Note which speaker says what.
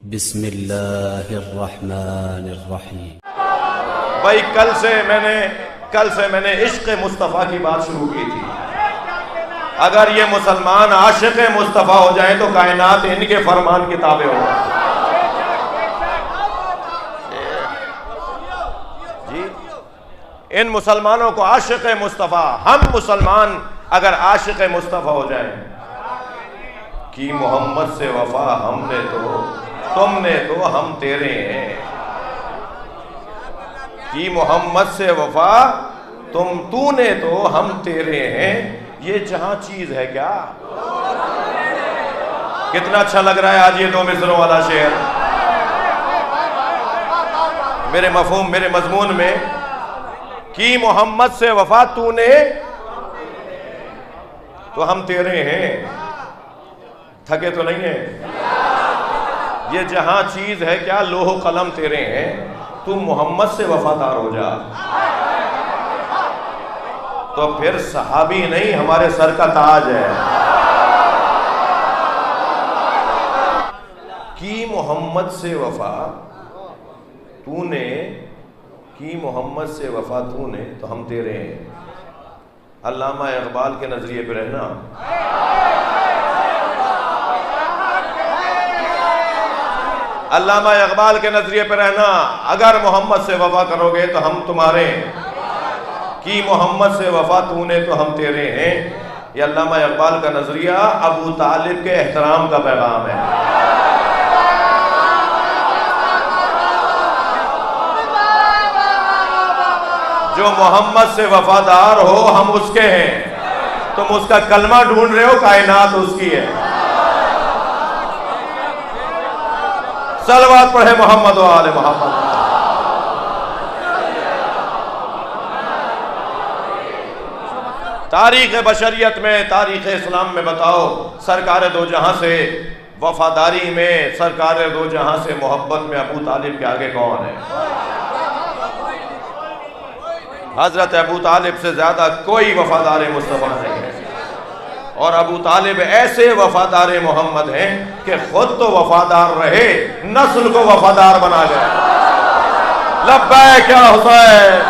Speaker 1: बिस्मिल्लाहिर्रहमानिर्रहीम।
Speaker 2: भाई कल से मैंने इश्क़ मुस्तफ़ा की बात शुरू की थी। अगर ये मुसलमान आशिक़ मुस्तफ़ा हो जाए तो कायनात इनके फरमान की ताबे होगा। जी, इन मुसलमानों को आशिक़ मुस्तफ़ा, हम मुसलमान अगर आशिक़ मुस्तफ़ा हो जाए कि मोहम्मद से वफा हमने तो तुमने तो हम तेरे हैं, कि मोहम्मद से वफा तूने तो हम तेरे हैं, ये जहां चीज है क्या। कितना अच्छा लग रहा है आज ये दो मिसरों वाला शेर मेरे मफहूम, मेरे मजमून में, कि मोहम्मद से वफा तूने तो हम तेरे हैं। थके तो नहीं है। ये जहां चीज है क्या, लोह कलम तेरे हैं, तू मोहम्मद से वफादार हो जा। तो फिर सहाबी नहीं, हमारे सर का ताज है कि मोहम्मद से वफा तूने, कि मोहम्मद से वफा तूने तो हम तेरे हैं। अल्लामा इकबाल के नजरिए पे रहना। अल्लामा इकबाल के नजरिए पे रहना, अगर मोहम्मद से वफा करोगे तो हम तुम्हारे, कि मोहम्मद से वफा तूने तो हम तेरे हैं। ये अल्लामा इकबाल का नजरिया अबू तालिब के एहतराम का पैगाम है। जो मोहम्मद से वफादार हो हम उसके हैं, तुम उसका कलमा ढूंढ रहे हो, कायनात उसकी है। सलवात पढ़े मोहम्मद व आले मोहम्मद। तारीख बशरियत में, तारीख इस्लाम में बताओ, सरकार दो जहां से वफादारी में, सरकार दो जहां से मोहब्बत में अबू तालिब के आगे कौन है। हजरत अबू तालिब से ज्यादा कोई वफादार मुस्तफा नहीं है। और अबू तालिब ऐसे वफादार मोहम्मद हैं कि खुद तो वफादार रहे, नस्ल को वफादार बना गए। लब्बैक या हुसैन।